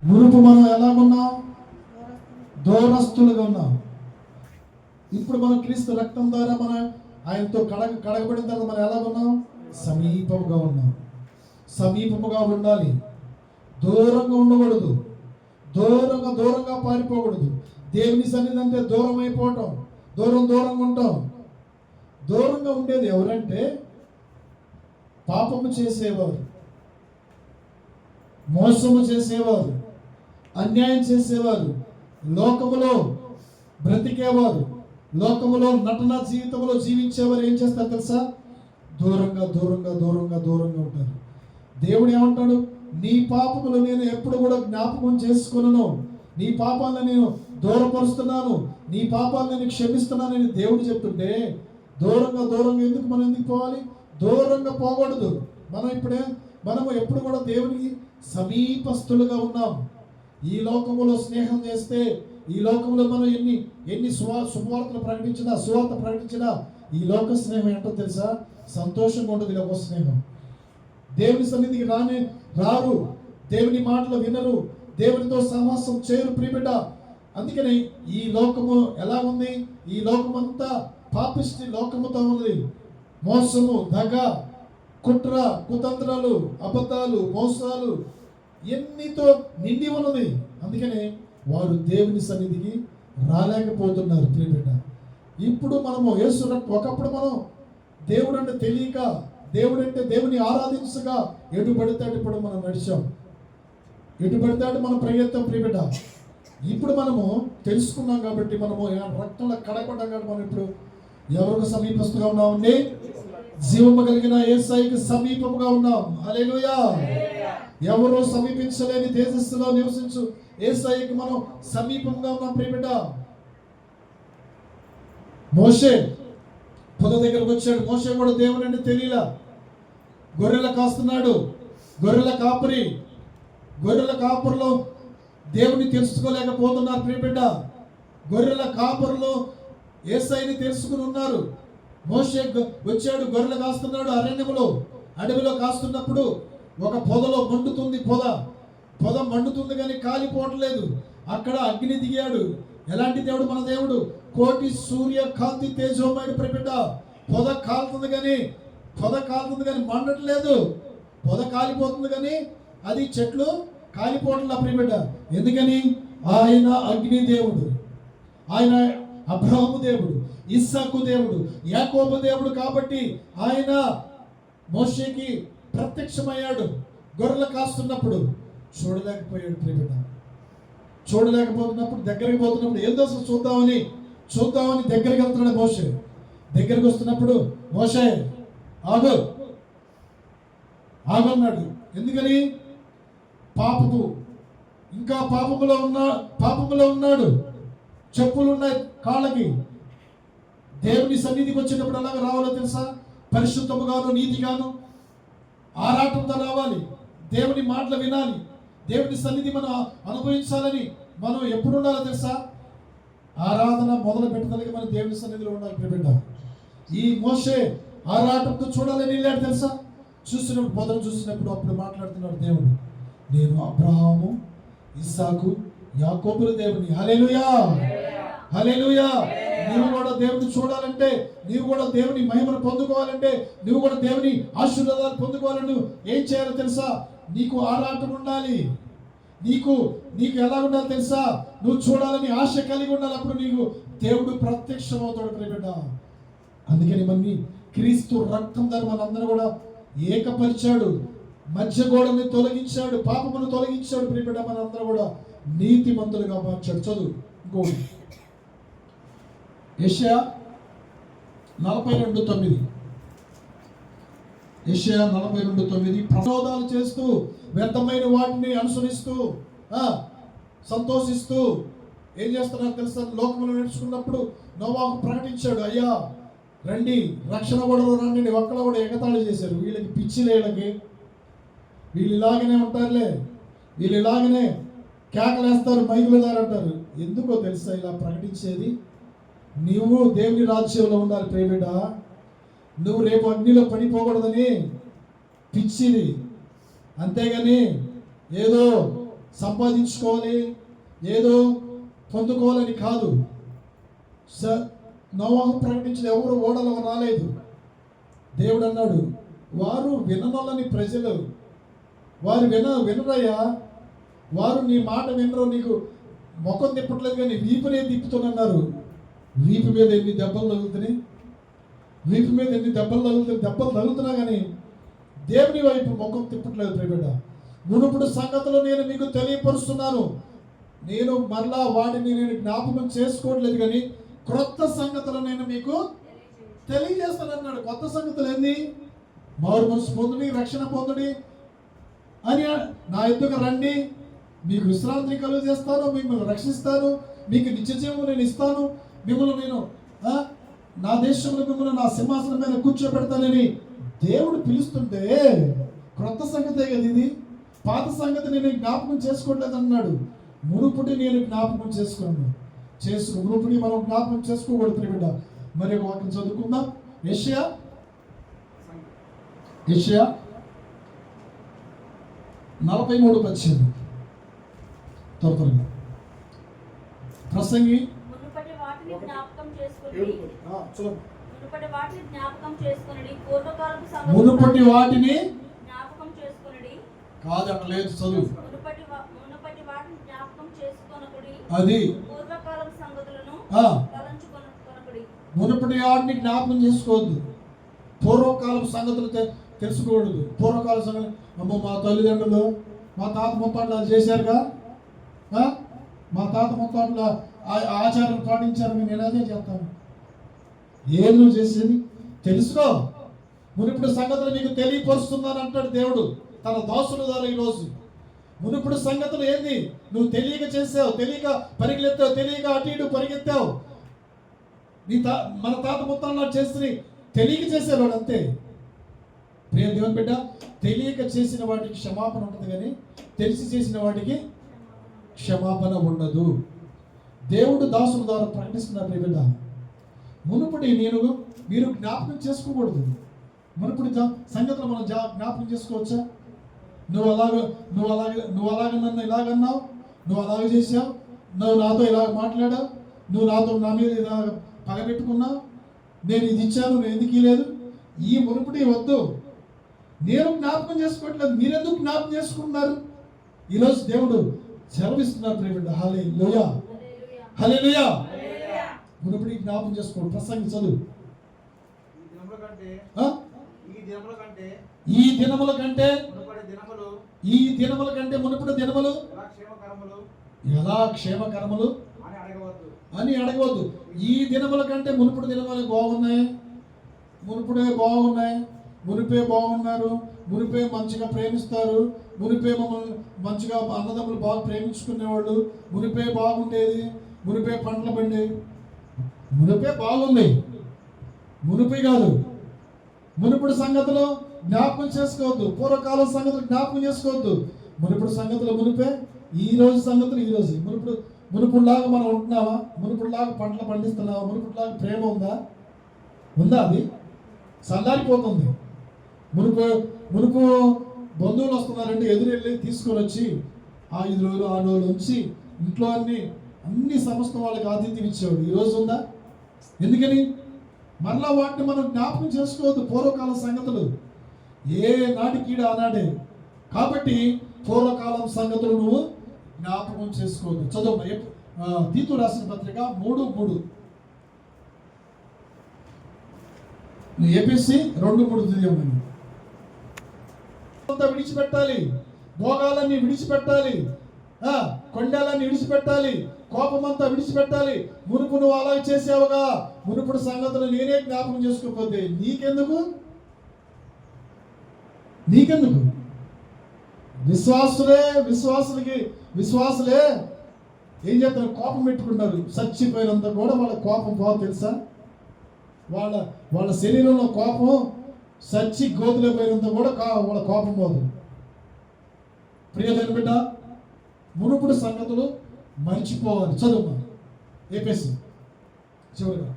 మునుపు మనం ఎలా ఉన్నాం? దూరస్తులుగా ఉన్నాం. ఇప్పుడు మనం క్రీస్తు రక్తం ద్వారా మనం ఆయనతో కడగబడిన తర్వాత మనం ఎలా ఉన్నాం? సమీపముగా ఉన్నాం. సమీపముగా ఉండాలి. దూరంగా ఉండకూడదు. దూరంగా పారిపోకూడదు. దేవుని సన్నిధి అంటే దూరం అయిపోవటం, దూరంగా ఉంటాం. దూరంగా ఉండేది ఎవరంటే పాపము చేసేవారు, మోసము చేసేవారు, అన్యాయం చేసేవారు, లోకములో బ్రతికేవారు, లోకములో నటన జీవితంలో జీవించేవారు ఏం చేస్తారు తెలుసా? దూరంగా ఉంటారు. దేవుడు ఏమంటాడు? నీ పాపములు నేను ఎప్పుడు కూడా జ్ఞాపకం చేసుకున్నాను, నీ పాపాలను నేను దూరపరుస్తున్నాను, నీ పాపాలను నేను క్షమిస్తున్నానని దేవుడు చెప్తుంటే దూరంగా ఎందుకు పోవాలి? దూరంగా పోకూడదు. మనము ఎప్పుడు కూడా దేవునికి సమీపస్తులుగా ఉన్నాం. ఈ లోకములో స్నేహం చేస్తే, ఈ లోకంలో మనం ఎన్ని సువార్త ప్రకటించినా ఈ లోక స్నేహం ఏంటో తెలుసా? సంతోషంగా ఉండదు. లోక స్నేహం దేవుని సన్నిధికి రారు, దేవుని మాటలు వినరు, దేవునితో సహవాసం చేయరు ప్రియబిడ్డ. అందుకని ఈ లోకము ఎలా ఉంది? ఈ లోకమంతా పాపిష్టి లోకముతో ఉంది. మోసము, దగ, కుట్ర, కుతంత్రాలు, అబద్ధాలు, మోసాలు ఎన్నితో నిండి ఉన్నది. అందుకనే వారు దేవుని సన్నిధికి రాలేకపోతున్నారు ప్రియబిడ్డ. ఇప్పుడు మనము ఒకప్పుడు మనం దేవుడు అంటే తెలియక, దేవుడంటే దేవుని ఆరాధించగా ఎటు పడితే ఇప్పుడు మనం నడిచాం, ఎటు పడితే మనం ప్రయత్నం ప్రియబిడ్డ. ఇప్పుడు మనము తెలుసుకున్నాం కాబట్టి మనము రక్తంలో కడగబడ్డాం కాబట్టి మనం ఇప్పుడు ఎవరికి సమీపస్తుగా ఉన్నామండి? జీవము కలిగిన యేసయ్యకి సమీపముగా ఉన్నాం. హల్లెలూయా. ఎవరు సమీపించలేని తేజస్సులో నివసించు యేసయ్యకి మనం సమీపంగా ఉన్నాం ప్రియబిడ్డ. మోషే పొద దగ్గరకు వచ్చాడు. మోషే కూడా దేవుడు అంటే తెలియలా. గొర్రెల కాస్తున్నాడు, గొర్రెల కాపురులో దేవుని తెలుసుకోలేకపోతున్నారు ప్రియబిడ్డ. గొర్రెల కాపురులో యేసయ్యని తెలుసుకుని ఉన్నారు. మోషే వచ్చాడు, గొర్రెలు కాస్తున్నాడు అడవిలో కాస్తున్నప్పుడు ఒక పొదలో మండుతుంది. పొద మండుతుంది కానీ కాలిపోవట్లేదు. అక్కడ అగ్ని దిగాడు. ఎలాంటి దేవుడు మన దేవుడు? కోటి సూర్య కాంతి తేజోమయుడు ప్రియబిడ్డ. పొద కాలుతుంది కానీ మండట్లేదు. పొద కాలిపోతుంది కానీ అది చెట్లు కాలిపోవట్లా ప్రియబిడ్డ. ఎందుకని? ఆయన అగ్ని దేవుడు, ఆయన అబ్రహాము దేవుడు, ఇస్సాకు దేవుడు, యాకోబు దేవుడు. కాబట్టి ఆయన మోషేకి ప్రత్యక్షమయ్యాడు. గొర్రెలు కాస్తున్నప్పుడు చూడలేకపోయాడు ప్రియబిడ్డ. చూడలేకపోతున్నప్పుడు దగ్గరికి పోతున్నప్పుడు ఏం దోశ చూద్దామని దగ్గరికి వెళ్తున్నాడు మోషే. దగ్గరికి వస్తున్నప్పుడు మోషే ఆగన్నాడు. ఎందుకని? ఇంకా పాపములో ఉన్నాడు. చెప్పులు ఉన్నాయి కాళ్ళకి. దేవుని సన్నిధికి వచ్చేటప్పుడు అలాగే రావాలో తెలుసా? పరిశుద్ధముగాను, నీతిగాను, ఆరాటంతో రావాలి. దేవుని మాటలు వినాలి. దేవుని సన్నిధి మనం అనుభవించాలని మనం ఎప్పుడు ఉండాలో తెలుసా? ఆరాధన మొదలు పెట్టడానికి మనం దేవుని సన్నిధిలో ఉండాలి ప్రియబిడ్డ. ఈ మోషే ఆరాటంతో చూడాలని వెళ్ళాడు తెలుసా? చూసినప్పుడు అప్పుడు మాట్లాడుతున్నాడు దేవుడు, నేను అబ్రహాము, ఇస్సాకు, యాకోబుల దేవుని. హల్లెలూయా, హల్లెలూయా. నీవు కూడా దేవుని చూడాలంటే, నీవు కూడా దేవుని మహిమను పొందుకోవాలంటే, నువ్వు కూడా దేవుని ఆశీర్వాదాలు పొందుకోవాలని ఏం చేయాలో తెలుసా? నీకు ఆరాటం ఉండాలి. నీకు ఎలా ఉండాలి తెలుసా? నువ్వు చూడాలని ఆశ కలిగి ఉండాలి. అప్పుడు నీకు దేవుడు ప్రత్యక్షమవుతాడు ప్రియబిడ్డ. అందుకని మన్ని క్రీస్తు రక్తం ద్వారా మనందరూ కూడా ఏకపరిచాడు, మధ్య గోడని తొలగించాడు, పాపమును తొలగించాడు ప్రియబిడ్డ. మనందరూ కూడా నీతిమంతులుగా మార్చాడు. చదువు ఇంకోటి, యెషయా 42:9. యెషయా 42:9. ప్రచోదాలు చేస్తూ, వ్యర్థమైన వాటిని అనుసరిస్తూ, సంతోషిస్తూ ఏం చేస్తున్నారు తెలుసా? లోకంలో నడుచుకున్నప్పుడు నోవాహు ప్రకటించాడు, అయ్యా రండి, రక్షణ గొడవలు రండి. ఒక్కళ్ళు కూడా ఎగతాళి చేశారు. వీళ్ళకి పిచ్చిలేళ్ళకి, వీళ్ళు ఇలాగనే ఉంటారులే, వీళ్ళు ఇలాగనే కేకలేస్తారు, మైకులేదారంటారు. ఎందుకో తెలుసా ఇలా ప్రకటించేది? నువ్వు దేవుని రాజ్యంలో ఉండాలి ప్రియబిడ్డ. నువ్వు రేపు అగ్నిలో పడిపోకూడదని పిచ్చిది. అంతేగాని ఏదో సంపాదించుకోవాలి, ఏదో పొందుకోవాలని కాదు. నోవహు ప్రకటించిన ఎవరు ఓడలో రాలేదు. దేవుడు అన్నాడు, వారు విననొల్లని ప్రజలు, వారు వినరయ్యా, వారు నీ మాట వినరు, నీకు ముఖం తిప్పట్లేదు కానీ వీపునే తిప్పుతున్నారు. వీపు మీద ఎన్ని దెబ్బలు తగులుతున్నాయి, వీపు మీద ఎన్ని దెబ్బలు తగులుతున్నాయి, దెబ్బలు తగులుతున్నా కానీ దేవుని వైపు ముఖం తిప్పట్లేదు. ప్రియబిడ్డ, మునుపుడు సంగతులు నేను మీకు తెలియపరుస్తున్నాను, నేను మరలా వాటిని నేను జ్ఞాపకం చేసుకోవట్లేదు కానీ క్రొత్త సంగతులు నేను మీకు తెలియజేస్తాను అన్నాడు. కొత్త సంగతులు ఏంది? మారు మనసు పొందుడి, రక్షణ పొందుడి అని, నా ఎద్దుకు రండి, మీకు విశ్రాంతిని కలుగు చేస్తాను, మిమ్మల్ని రక్షిస్తాను, మీకు నిత్య జీవము నేను ఇస్తాను, మిమ్మల్ని నేను నా దేశంలో మిమ్మల్ని నా సింహాసనం మీద కూర్చోబెడతానని దేవుడు పిలుస్తుంటే క్రొత్త సంగతే కదా ఇది. పాత సంగతి నేను జ్ఞాపకం చేసుకోవట్లేదు అన్నాడు. మునుపుటి నేను జ్ఞాపకం మునుపుని మనం జ్ఞాపకం చేసుకోకూడదు. బిడ్డ, మరి ఒక వాక్యం చదువుకుందాం. యెషయా 43:18 త్వరగా. ప్రసంగి మునుపటి వాటిని జ్ఞాపకం చేసుకొనుడి, మునుపటి వాటిని జ్ఞాపకం చేసుకొనుడి కాదు అనలేదు, చదువు. మునుపటి వాటిని జ్ఞాపకం చేసుకొనుడి, అది పూర్వకాలపు సంగతులను తలంచుకొనుడి. మునుపటి వాటిని జ్ఞాపకం చేసుకోవద్దు, పూర్వకాలపు సంగతులు తెలుసుకోకూడదు. పూర్వకాల సంగతులు, అమ్మో మా తల్లిదండ్రులు మా తాత ముత్తాట్లు అది చేశారుగా, మా తాత ముత్తాట్లు ఆచారం పాటించారు, నేను అదే చేస్తాను. ఏం నువ్వు చేసేది తెలుసుకో. మునుపుడు సంగతులు నీకు తెలియపరుస్తున్నాను అంటాడు దేవుడు తన దాసుల ద్వారా. ఈరోజు మునుపుడు సంగతులు ఏంది? నువ్వు తెలియక చేసావు, తెలియక పరిగెత్తావు, తెలియక అటు ఇటు పరిగెత్తావు. మన తాత ముత్తాలు చేసి తెలియక చేసేవాడు అంతే. ప్రియ దేవుని బిడ్డ, తెలియక చేసిన వాటికి క్షమాపణ ఉంటుంది కానీ తెలిసి చేసిన వాటికి క్షమాపణ ఉండదు. దేవుడు దాసుల ద్వారా ప్రకటిస్తున్న ప్రియ బిడ్డ, మునుపటి మీరు జ్ఞాపకం చేసుకోకూడదు. మునుపటి సంగతులు మనం జ్ఞాపకం చేసుకోవచ్చా? నువ్వు అలాగ నన్ను ఇలాగన్నావు, నువ్వు అలాగ చేసావు, నువ్వు నాతో ఇలాగ మాట్లాడావు, నువ్వు నాతో నా మీద ఇలాగ పగబెట్టుకున్నావు, నేను ఇది ఇచ్చాను, నేను ఎందుకు ఇవ్వలేదు. ఈ మునుపటి వద్దు. నేను జ్ఞాపకం చేసుకోవట్లేదు, మీరెందుకు జ్ఞాపకం చేసుకుంటున్నారు? ఈరోజు దేవుడు సెలవిస్తున్నారు ప్రియబిడ్డ. హల్లెలూయా, హల్లెలూయా. మునుపటి జ్ఞాపకం చేసుకోండి. ప్రసంగి చదువు. ఈ దినముల కంటే మునుపటి దినములు ఎలా క్షేమకరములు అని అడగవద్దు. ఈ దినముల కంటే మునుపటి దినములు బాగున్నాయి, మునిపే బాగున్నారు, మునిపే మంచిగా ప్రేమిస్తారు, మునిపే మమ్మల్ని మంచిగా అన్నదమ్ములు బాగా ప్రేమించుకునేవాళ్ళు, మునిపే బాగుండేది, మునిపే పంటలు పండేవి, మునిపే బాగుంది. మునిపే కాదు, మునుపుడు సంగతులు జ్ఞాపకం చేసుకోవద్దు, పూర్వకాలం సంగతులు జ్ఞాపకం చేసుకోవద్దు. మునుపుడు సంగతులు మునిపే, ఈ రోజు సంగతులు ఈ రోజు. మునుపుడులాగా మనం ఉంటున్నావా? మునుపుడులాగా పంటలు పండిస్తున్నావా? మునుపుడులాగా ప్రేమ ఉందా? అది చల్లారిపోతుంది. మునుపు బంధువులు వస్తున్నారంటే ఎదురెళ్ళి తీసుకొని వచ్చి 5 రోజులు 6 రోజులు ఉంచి ఇంట్లో అన్ని సమస్త వాళ్ళకి ఆతిథ్యం ఇచ్చేవాడు. ఈరోజు ఉందా? ఎందుకని? మరలా వాటిని మనం జ్ఞాపకం చేసుకోవద్దు. పూర్వకాలం సంగతులు ఏ నాటికీడ ఆనాడే. కాబట్టి పూర్వకాలం సంగతులు నువ్వు జ్ఞాపకం చేసుకోవద్దు. చదువు. తీతు రాసిన పత్రిక 3:3, ఏపీసీ 2:3 విడిచిపెట్టాలి, భోగాలన్నీ విడిచిపెట్టాలి, కొండాలన్నీ విడిచిపెట్టాలి, కోపమంతా విడిచిపెట్టాలి. మునుపు నువ్వు అలా చేసావుగా, మునుపుడు సంగతులు నేనే జ్ఞాపకం చేసుకోకపోతే నీకెందుకు? విశ్వాసులే ఏం చేస్తారు? కోపం పెట్టుకుంటారు. చచ్చిపోయినంత కూడా వాళ్ళ కోపం పోదు తెలుసా? వాళ్ళ శరీరంలో కోపం సచ్చి గోతులో పోయినంత కూడా వాళ్ళ కోపం పోదు. ప్రియమైన బిడ్డ, మునుపుడు సంగతులు మర్చిపోవాలి. చదువు. ఏపీసీ చివరిగా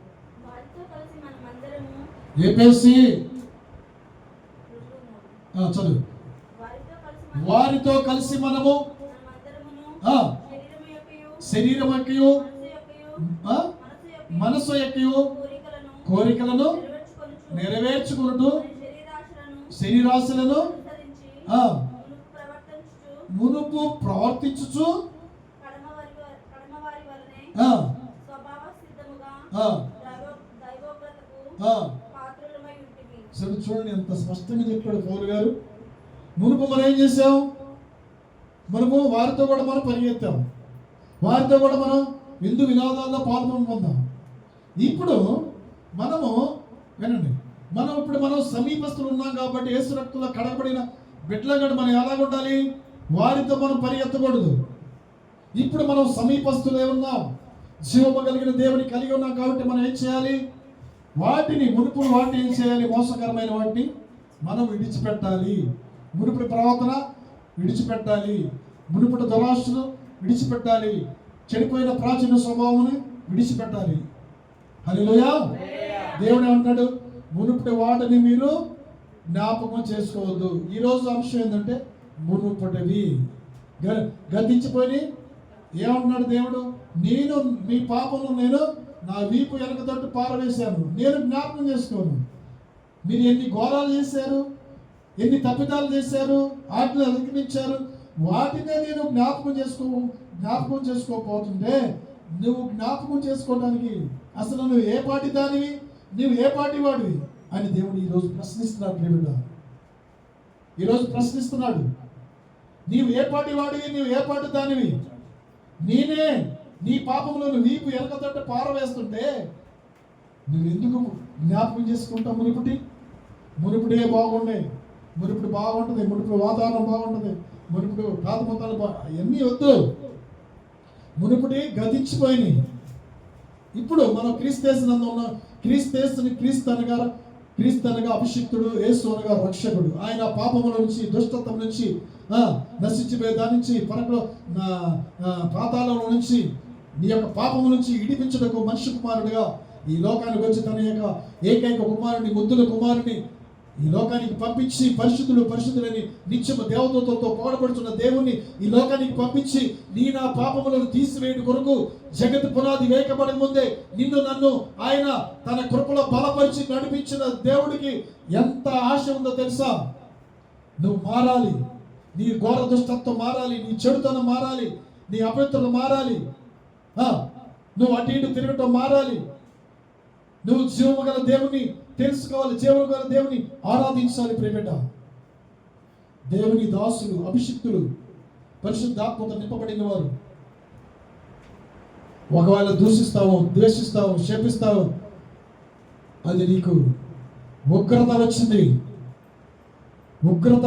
ఏపీసీ చదువు. వారితో కలిసి మనము ఆ, శరీరము యొక్కయు శరీరం యొక్కయు మనసు యొక్కయు ఆ, మనసు యొక్కయు కోరికలను నెరవేర్చుకొనుట శరీరాశలను ఆ, మునుపు ప్రవర్తించుచు కడమవారి వలనే ఆ, స్వభావ సిద్ధముగా ఆ, దైవోగ్రతకు ఆ. పాత్రులమై ఉంటిమి. సరే చూడండి ఎంత స్పష్టంగా చెప్పాడు పౌలు గారు. మునుపు మనం ఏం చేసాం? మనము వారితో కూడా మనం పరిగెత్తాం, వారితో కూడా మనం విందు వినోదాల్లో పాల్గొందాం. ఇప్పుడు మనము వినండి, మనం సమీపస్తులు ఉన్నాం కాబట్టి యేసు రక్తంలో కడగబడిన బిడ్డలుగా మనం ఎలాగుండాలి? వారితో మనం పరిగెత్తకూడదు. ఇప్పుడు మనం సమీపస్తులే ఉన్నాం, జీవము కలిగిన దేవుని కలిగి ఉన్నాం కాబట్టి మనం ఏం చేయాలి? మునుపు వాటిని ఏం చేయాలి? మోసకరమైన వాటిని మనం విడిచిపెట్టాలి. మునుపటి ప్రవర్తన విడిచిపెట్టాలి, మునుపటి దురాశను విడిచిపెట్టాలి, చెడిపోయిన ప్రాచీన స్వభావాన్ని విడిచిపెట్టాలి. హల్లెలూయా. దేవుడు ఏమంటాడు? మునుపటి వాటిని మీరు జ్ఞాపకం చేసుకోవద్దు. ఈరోజు అంశం ఏంటంటే మునుపటివి గతించిపోయి ఏమంటున్నాడు దేవుడు? నేను మీ పాపను నేను నా వీపు వెనక తట్టు పారవేశాను, నేను జ్ఞాపకం చేసుకోను. మీరు ఎన్ని ఘోరాలు చేశారు, ఎన్ని తప్పిదాలు చేశారు, వాటిని అధిగమించారు, వాటినే నేను జ్ఞాపకం చేసుకోకపోతుంటే నువ్వు జ్ఞాపకం చేసుకోవడానికి అసలు నువ్వు ఏ పాటి దానివి, నువ్వు ఏ పాటి వాడివి అని దేవుడు ఈరోజు ప్రశ్నిస్తున్నాడు. ప్రేమిడ ఈరోజు ప్రశ్నిస్తున్నాడు, నీవు ఏ పాటి వాడివి, నీవు ఏ పాటి దానివి? నేనే నీ పాపంలో వీపు వెనకతట్టు పారవేస్తుంటే నువ్వు ఎందుకు జ్ఞాపకం చేసుకుంటావు? మునుపుడే బాగుండే, మునుపుడు బాగుంటుంది, మునుపుడు వాతావరణం బాగుంటుంది, మునుపుడు ప్రాథమికాలు అవన్నీ వద్దు. మునుపుడి గతించిపోయినాయి. ఇప్పుడు మనం క్రీస్తేసునందు ఉన్న క్రీస్తు అనగా అభిషిక్తుడు, యేసు అనగా రక్షకుడు. ఆయన పాపముల నుంచి, దుష్టత్వం నుంచి నశించిపోయే దాని నుంచి, పాతాళంలో నుంచి, నీ యొక్క పాపము నుంచి ఇడిపించుటకు మనిషి కుమారుడిగా ఈ లోకానికి వచ్చి తన యొక్క ఏకైక కుమారుని, ముద్దుల కుమారుని ఈ లోకానికి పంపించి పరిశుద్ధులని నిత్యము దేవదూతలతో పొగడబడుతున్న దేవుణ్ణి ఈ లోకానికి పంపించి నా పాపములను తీసివేయడం కొరకు జగత్ పునాది వేయకబడక ముందే నన్ను ఆయన తన కృపలో బలపరిచి నడిపించిన దేవుడికి ఎంత ఆశ ఉందో తెలుసా? నువ్వు మారాలి, నీ ఘోర దుష్టత్వం మారాలి, నీ చెడుతనం మారాలి, నీ అపవిత్రత మారాలి, నువ్వు అటు ఇటు తిరగటం మారాలి, నువ్వు జీవము గల దేవుని తెలుసుకోవాలి, జీవము గల దేవుని ఆరాధించాలి. ప్రియబిడ్డ, దేవుని దాసులు, అభిషిక్తులు, పరిశుద్ధాత్మతో నింపబడిన వారు ఒకవేళ దూషిస్తావు, ద్వేషిస్తావు, శపిస్తావు, అది నీకు ఉగ్రత వచ్చింది. ఉగ్రత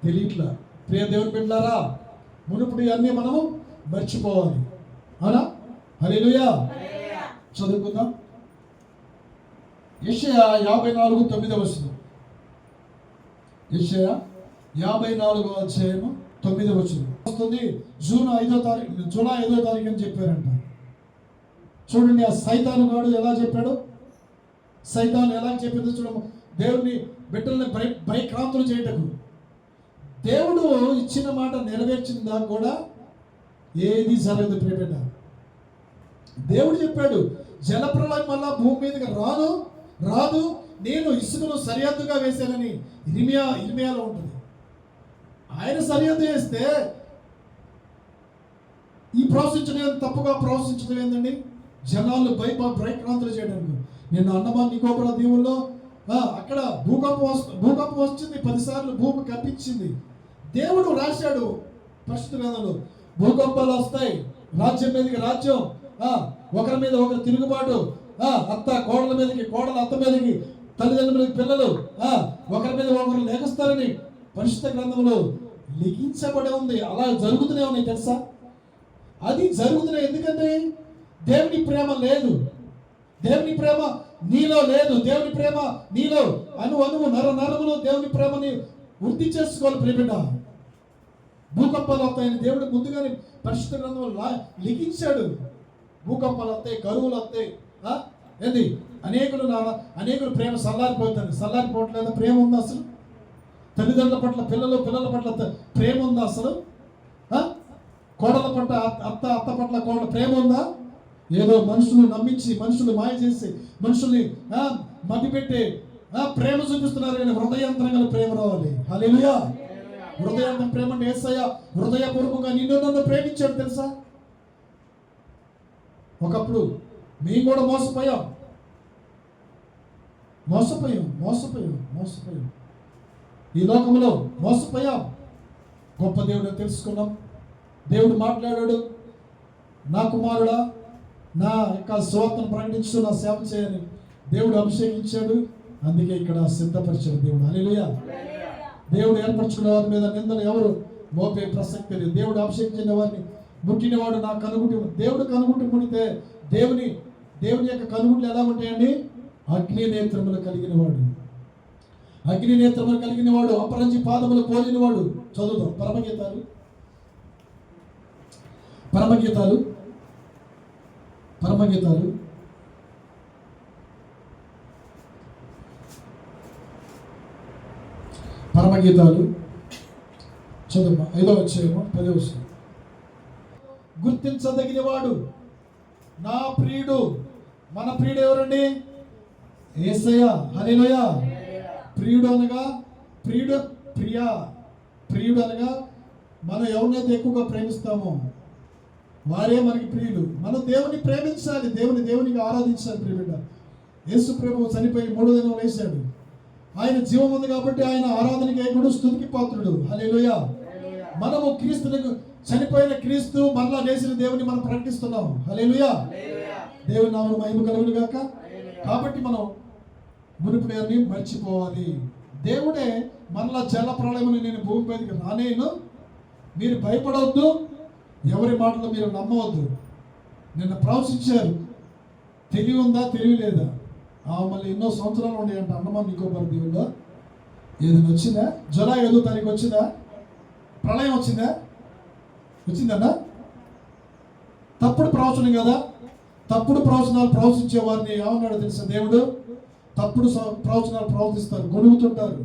తెలియట్లా. ప్రియ దేవుని బిడ్డలారా, మునుపుడు అన్నీ మనము మర్చిపోవాలి. అవునా? హల్లెలూయా. చదువుకుందాం. యెషయా 54:9. యెషయా 54:9 వస్తుంది. జూలై 5వ తారీఖు అని చెప్పారంట. చూడండి, ఆ సైతాను గాడు ఎలా చెప్పాడు, సైతాను ఎలా చెప్పిందో చూడము. దేవుని బిడ్డల్ని భయక్రాంతులు చేయటకు దేవుడు ఇచ్చిన మాట నెరవేర్చిన దాకా కూడా ఏది జరగదు. ప్రియబిడ్డ, దేవుడు చెప్పాడు, జలప్రలయం వల్ల భూమి మీదకి రాదు, నేను ఇసుకను సరిహద్దుగా వేశానని ఇర్మియాలో ఉంటుంది. ఆయన సరిహద్దు వేస్తే ఈ ప్రవశించడం తప్పుగా ప్రవశించడం ఏంటండి? జనాలు భయక్రాంతులు చేయడానికి. నేను అండమాన్ నికోబార్ దీవుల్లో అక్కడ భూకంపం వచ్చింది, 10 సార్లు భూమి కంపించింది. దేవుడు రాశాడు పరిశుద్ధ గ్రంథంలో, భూకంపాలు వస్తాయి, రాజ్యం మీదకి రాజ్యం, ఒకరి మీద ఒకరు తిరుగుబాటు, అత్త కోడల మీదకి, కోడల అత్త మీదకి, తల్లిదండ్రుల మీదకి పిల్లలు ఒకరి మీద ఒకరు లేఖిస్తారని పరిశుద్ధ గ్రంథంలో లిఖించబడి ఉంది. అలా జరుగుతూనే ఉన్నాయి తెలుసా? అది జరుగుతున్నాయి. ఎందుకంటే దేవుని ప్రేమ లేదు, దేవుని ప్రేమ నీలో లేదు, దేవుని ప్రేమ నీలో అణువు నరములో దేవుని ప్రేమని వృద్ధి చేసుకోవాలి. ప్రియబిడ్డ, భూకంపాలు వస్తాయని దేవుడు ముందుగానే పరిశుద్ధ గ్రంథంలో లిఖించాడు. భూకంపాలు వస్తాయి, కరువులు వస్తాయి, ఏంది అనేకులు ప్రేమ సల్లారిపోవట్లేదా? ప్రేమ ఉందా అసలు? తల్లిదండ్రుల పట్ల పిల్లల పట్ల ప్రేమ ఉందా అసలు? కోడల పట్ల అత్త పట్ల కోడల ప్రేమ ఉందా? ఏదో మనుషులు నమ్మించి, మనుషులు మాయ చేసి, మనుషుల్ని మభ్యపెట్టే ప్రేమ చూపిస్తున్నారు. కానీ హృదయాంతరంగా ప్రేమ రావాలి. హల్లెలూయా. హృదయాంతరం ప్రేమ అంటే యేసయ్య హృదయపూర్వకంగా నిన్ను నన్ను ప్రేమించాడు తెలుసా? ఒకప్పుడు మేము కూడా మోసపోయాం. ఈ లోకంలో మోసపోయాం. గొప్ప దేవుడు తెలుసుకున్నాం. దేవుడు మాట్లాడాడు, నా కుమారుడా నా యొక్క సువార్తను ప్రకటించు, నా సేవ చేయని దేవుడు అభిషేకించాడు. అందుకే ఇక్కడ సిద్ధపరిచాడు దేవుడు. హల్లెలూయా. దేవుడు ఏర్పరచుకున్న వారి మీద నిందలు ఎవరు మోపే ప్రసక్తి లేదు. దేవుడు అభిషేకించిన వారిని ముట్టినవాడు నా కనుగుటి. దేవుడు కనుగుటి ముడితే దేవుని యొక్క కనుగుట్లు ఎలా ఉంటాయండి? అగ్ని నేత్రములు కలిగిన వాడు. అగ్ని నేత్రములు కలిగిన వాడు, అపరంజి పాదములు పోలిన వాడు. చదువుదాం పరమగీతాలు 5వ అధ్యాయము 10వ వచనం. గుర్తించదగిన వాడు నా ప్రియుడు. మన ప్రియుడు ఎవరండి? యేసయ్య. హల్లెలూయా. ప్రియుడు అనగా ప్రియుడు అనగా మనం ఎవరినైతే ఎక్కువగా ప్రేమిస్తామో వారే మనకి ప్రియులు. మనం దేవుని ప్రేమించాలి, దేవునికి ఆరాధించాలి. ప్రియుడ యేసు ప్రభువు చనిపోయి 3వ దినం లేచాడు. ఆయన జీవం ఉంది కాబట్టి ఆయన ఆరాధనకి ఏకుడు, స్తుతికి పాత్రుడు. హల్లెలూయా. మనము క్రీస్తునికి, చనిపోయిన క్రీస్తు మరలా లేచిన దేవుని మనం ప్రకటిస్తున్నాం. హల్లెలూయా. దేవుని నామమున మహిమ కలుగును గాక. కాబట్టి మనం మునుపటిని మర్చిపోవాలి. దేవుడే మరలా జల ప్రళయముని నేను భూమి మీదకి రానేను, మీరు భయపడవద్దు, ఎవరి మాటలు మీరు నమ్మవద్దు. నిన్న ప్రవచించారు. తెలివి ఉందా, తెలివి లేదా? మళ్ళీ ఎన్నో సంవత్సరాలు ఉన్నాయంట అండమాన్ నికోబార్ దీవుల్లో. ఏదైనా వచ్చిందా? జూలై 5వ తారీఖు వచ్చిందా? ప్రళయం వచ్చిందన్నా? తప్పుడు ప్రవచనం కదా. తప్పుడు ప్రవచనాలు ప్రవచించే వారిని ఏమన్నాడు తెలుసా దేవుడు? తప్పుడు ప్రవచనాలు ప్రవర్తిస్తారు, గొడుగుతుంటారు.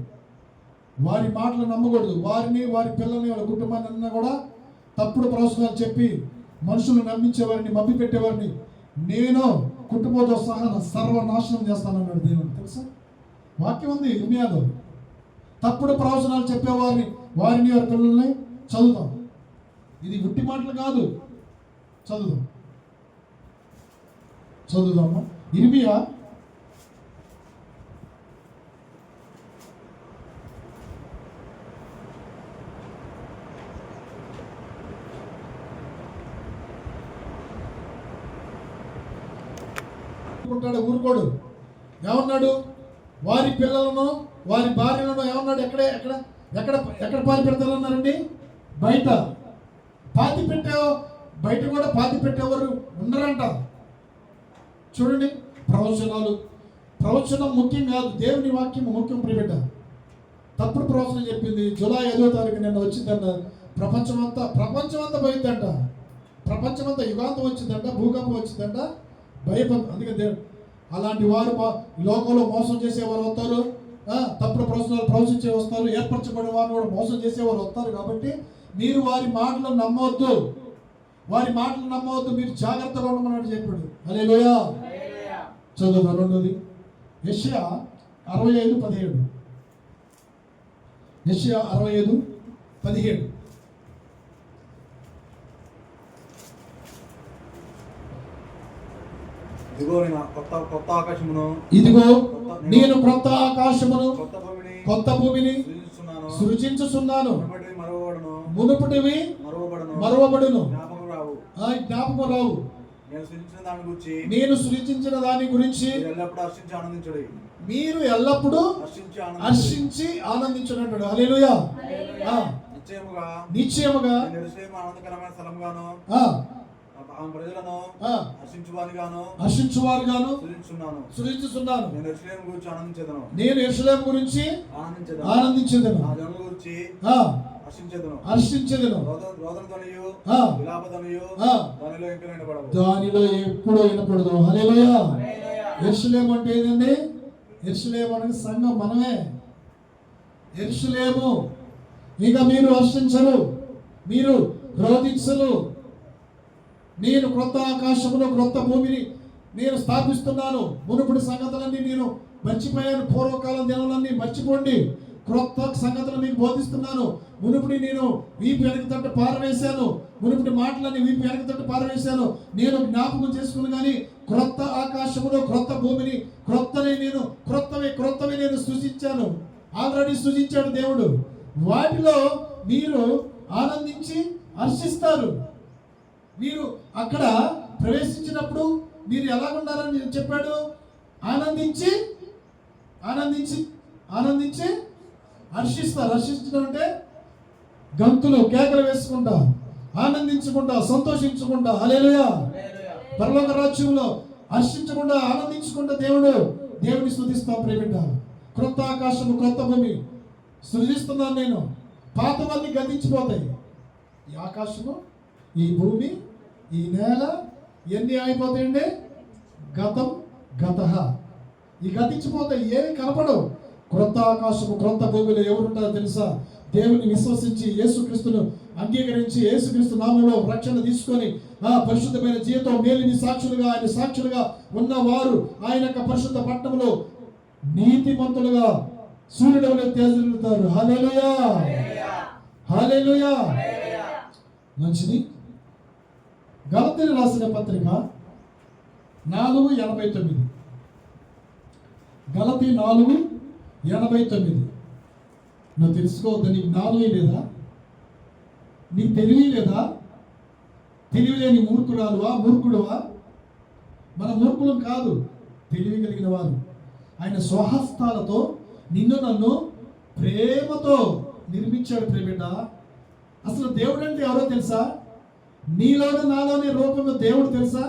వారి మాటలు నమ్మకూడదు. వారిని, వారి పిల్లల్ని, వాళ్ళ కుటుంబాన్ని అన్నా కూడా తప్పుడు ప్రవచనాలు చెప్పి మనుషులు నమ్మించేవారిని, మభ్య పెట్టేవారిని నేను కుటుంబంతో సహా సర్వనాశనం చేస్తానన్నాడు దేవుడు. తెలుసా? వాక్యం ఉంది ఇర్మియాలో. తప్పుడు ప్రవచనాలు చెప్పేవారిని, వారిని, వారి పిల్లల్ని చదువుతాం. ఇది ఉట్టి మాటలు కాదు. చదువుదామా ఇర్మియా 'ఉంటాడు ఊరుకోడు. ఏమన్నాడు? వారి పిల్లలను, వారి భార్యలను ఏమన్నాడు? ఎక్కడ పాతి పెడతారన్నారండి? బయట పాతి పెట్టావు. బయట కూడా పాతి పెట్టేవారు ఉండరంట. చూడండి, ప్రవచనం ముఖ్యం కాదు, దేవుని వాక్యం ముఖ్యం. ప్రియబిడ్డ, తప్పుడు ప్రవచనం చెప్పింది. జూలై 5వ తారీఖు నిన్న వచ్చిందంట. ప్రపంచమంతా పోయిందంట. ప్రపంచమంతా యుగాంతం వచ్చిందంట, భూకంపం వచ్చిందంట. అందుకే అలాంటి వారు లోకంలో మోసం చేసేవారు వస్తారు. తప్పుడు ప్రవచనాలు ప్రవచించే వస్తారు. ఏర్పరచబడిన వారిని కూడా మోసం చేసేవారు వస్తారు. కాబట్టి మీరు వారి మాటలు నమ్మవద్దు. మీరు జాగ్రత్తగా ఉండమని చెప్పాడు. హల్లెలూయా. చదువు రెండోది యెషయా 65:17. యెషయా 65:17. ఇదిగో నేను కొత్త ఆకాశమును కొత్త భూమిని సృజించుచున్నాను, మునుపటివి మరువబడును, జ్ఞాపకం రావు. నేను సృజించిన దాని గురించి మీరు ఎల్లప్పుడూ హర్షించి ఆనందించునంటాడు. హల్లెలూయా. నిశ్చయముగా ఆనందకరమైన స్థలంగాను హర్షించువారుగాను సృజించుచున్నాను. నేను యెరూషలేము గురించి ఆనందించెదను, హర్షించెదను. దానిలో ఎప్పుడూ వినపడదు. హల్లెలూయా. యెరూషలేము అంటే ఏదండి? యెరూషలేము అనేది సంఘం, మనమే యెరూషలేము. ఇక మీరు హర్షించరు, మీరు రోధించను. నేను క్రొత్త ఆకాశమును క్రొత్త భూమిని నేను స్థాపిస్తున్నాను. మునుపటి సంగతులన్నీ నేను మర్చిపోయాను. పూర్వకాలం దినాలన్నీ మర్చిపోండి. క్రొత్త సంగతులు మీకు బోధిస్తున్నాను. మునుపటి నేను వీపు వెనక తట్టు పారవేశాను. మునుపటి మాటలన్నీ వీపు వెనక తట్టు పారవేశాను. నేను జ్ఞాపకం చేసుకుని కానీ క్రొత్త ఆకాశములో క్రొత్త భూమిని క్రొత్తవి నేను సృజించాను. ఆల్రెడీ సృజించాడు దేవుడు. వాటిలో మీరు ఆనందించి హర్షిస్తారు. మీరు అక్కడ ప్రవేశించినప్పుడు మీరు ఎలాగున్నారని చెప్పాడు? ఆనందించి హర్షిస్తారు. హర్షించడం అంటే గంతులు కేకలు వేసుకుంటా, ఆనందించకుండా, సంతోషించకుండా, హల్లెలూయా, పరలోక రాజ్యంలో హర్షించకుండా, ఆనందించకుండా దేవుని స్తుతిస్తాం. ప్రేమిట క్రొత్త ఆకాశము క్రొత్త భూమి సృజిస్తున్నాను నేను. పాతవన్నీ గతించిపోతాయి. ఈ ఆకాశము, ఈ భూమి, ఈ నేల ఎన్ని అయిపోతాయండి? గతః ఈ గతించిపోతాయి. ఏమి కనపడవు. క్రొత్త ఆకాశము క్రొత్త భూమిలో ఎవరుంటారో తెలుసా? దేవుని విశ్వసించి యేసుక్రీస్తును అంగీకరించి యేసుక్రీస్తు నామములో రక్షణ తీసుకొని పరిశుద్ధమైన జీవితం మేలిని సాక్షులుగా ఆయన సాక్షులుగా ఉన్నవారు ఆయన యొక్క పరిశుద్ధ పట్టణంలో నీతిమంతులుగా సూర్యుడు తేజలుతారు. హల్లెలూయా, హల్లెలూయా. మంచిది. గలతీయులకు రాసిన పత్రిక 4:89. గలతీ 4:89. నువ్వు తెలుసుకోవద్దా? నీకు జ్ఞానం లేదా? నీకు తెలివి లేదా? తెలివి లేని మూర్ఖుడువా? మన మూర్ఖులం కాదు, తెలివి కలిగిన వారు. ఆయన స్వహస్తాలతో నిన్ను నన్ను ప్రేమతో నిర్మించాడు. ప్రేమిట అసలు దేవుడు అంటే ఎవరో తెలుసా? నీలోని నాలోని రూపంలో దేవుడు తెలుసా?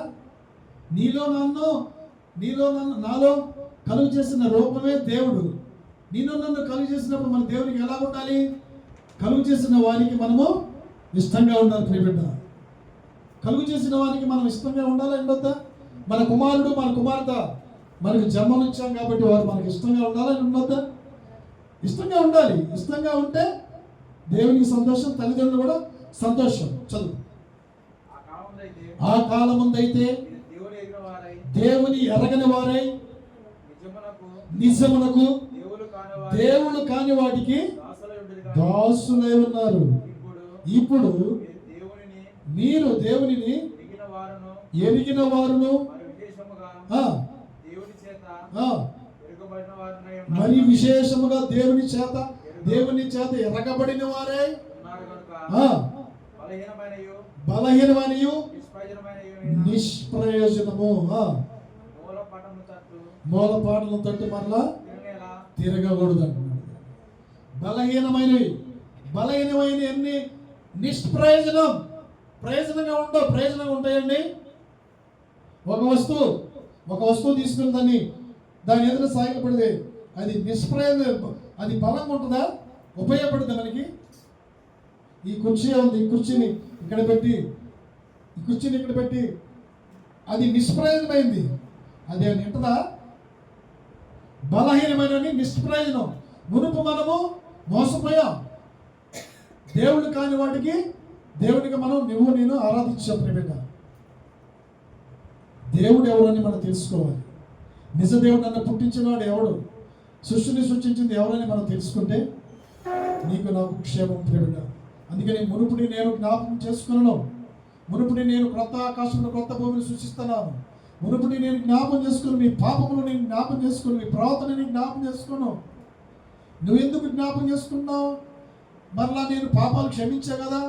నాలో కలుగు చేసిన రూపమే దేవుడు. నన్ను కలుగు చేసినప్పుడు మన దేవునికి ఎలా ఉండాలి? కలుగు చేసిన వారికి మనము ఇష్టంగా ఉండాలి. ప్రియబిడ్డ, కలుగు చేసిన వారికి మనం ఇష్టంగా ఉండాలి. ఉండొద్దా? మన కుమారుడు మన కుమార్తె మనకు జన్మనిచ్చాం కాబట్టి వారు మనకి ఇష్టంగా ఉండాలని ఉండొద్దా? ఇష్టంగా ఉండాలి. ఇష్టంగా ఉంటే దేవునికి సంతోషం, తల్లిదండ్రులు కూడా సంతోషం. చదువు. ఆ కాలముందైతే దేవుని ఎరగని వారై నిజమునకు దేవుడు కాని వాటికి దాసులై ఉన్నారు. ఇప్పుడు మీరు దేవునిని ఎరిగిన వారును మరి విశేషముగా దేవుని చేత ఎరగబడిన వారే బలహీనమైనయు నిష్ప్రయోజనము మూలపాటలను తట్టు మరలా తిరగకూడదు అంటున్నాడు. బలహీనమైన ఎన్ని ప్రయోజనంగా ఉంటాయండి. ఒక వస్తువు తీసుకుని దాని ఎదురు సాగిపడితే అది నిష్ప్రయోజనం. అది బలంగా ఉంటుందా? ఉపయోగపడుతుందా మనకి? ఈ కుర్చీ ఉంది, ఈ కుర్చీని ఇక్కడ పెట్టి అది నిష్ప్రయోజనమైంది. అది నింటదా? బలహీనమైన నిష్ప్రయోజనం. మునుపు మనము మోసపోయాం. దేవుడు కాని వాటికి దేవుడికి నేను ఆరాధించాం. ప్రియబిడ్డ, దేవుడు ఎవరని మనం తెలుసుకోవాలి. నిజ దేవుడు నన్ను పుట్టించినవాడు ఎవడు, సృష్టిని సృష్టించింది ఎవరని మనం తెలుసుకుంటే నీకు నాకు క్షేమం. ప్రియబిడ్డ, అందుకని మునుపుని నేను జ్ఞాపకం చేసుకున్నాను. మునుపుని నేను క్రొత్త ఆకాశంలో క్రొత్త భూమిని సృష్టిస్తున్నాను. మునుపుని నేను జ్ఞాపకం చేసుకుని మీ పాపములు నేను జ్ఞాపకం చేసుకుని మీ ప్రవర్తన నేను జ్ఞాపకం చేసుకున్నాను. నువ్వెందుకు జ్ఞాపకం చేసుకున్నావు? మరలా నేను పాపాలు క్షమించా కదా,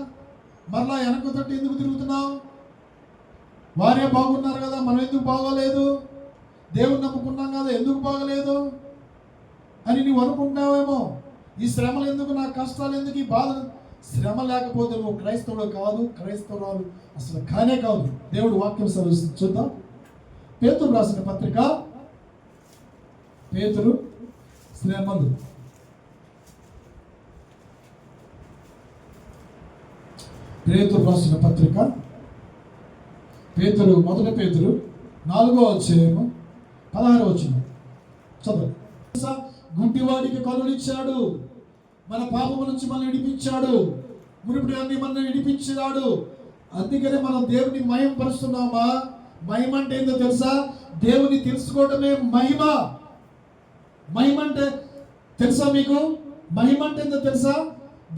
మరలా వెనక తట్టు ఎందుకు తిరుగుతున్నావు? వారే బాగున్నారు కదా, మనం ఎందుకు బాగోలేదు? దేవుని నమ్ముకున్నాం కదా, ఎందుకు బాగలేదు అని నువ్వు అనుకుంటున్నావేమో. ఈ శ్రమలు ఎందుకు, నా కష్టాలు ఎందుకు, ఈ బాధ? శ్రమ లేకపోతే నువ్వు క్రైస్తవుడు కాదు, క్రైస్తవురాలు అసలు కానే కాదు. దేవుడు వాక్యం సెలవిస్తుంది. చూద్దాం. పేతురు రాసిన పత్రిక, పేతురు శ్రమలు, పేతురు రాసిన పత్రిక, మొదటి పేతురు 4వ అధ్యాయము 16వ వచనం చదువు. గుడ్డివాడికి కనులిచ్చాడు, మన పాపము నుంచి మనల్ని విడిపించాడు. మునుపటి అన్ని మనం విడిపించినాడు. అందుకనే మనం దేవుని మహిమ పరుస్తున్నామా? మహిమ అంటే ఏందో తెలుసా? దేవుని తెలుసుకోవడమే మహిమ. మహిమ అంటే తెలుసా మీకు? మహిమ అంటే ఏందో తెలుసా?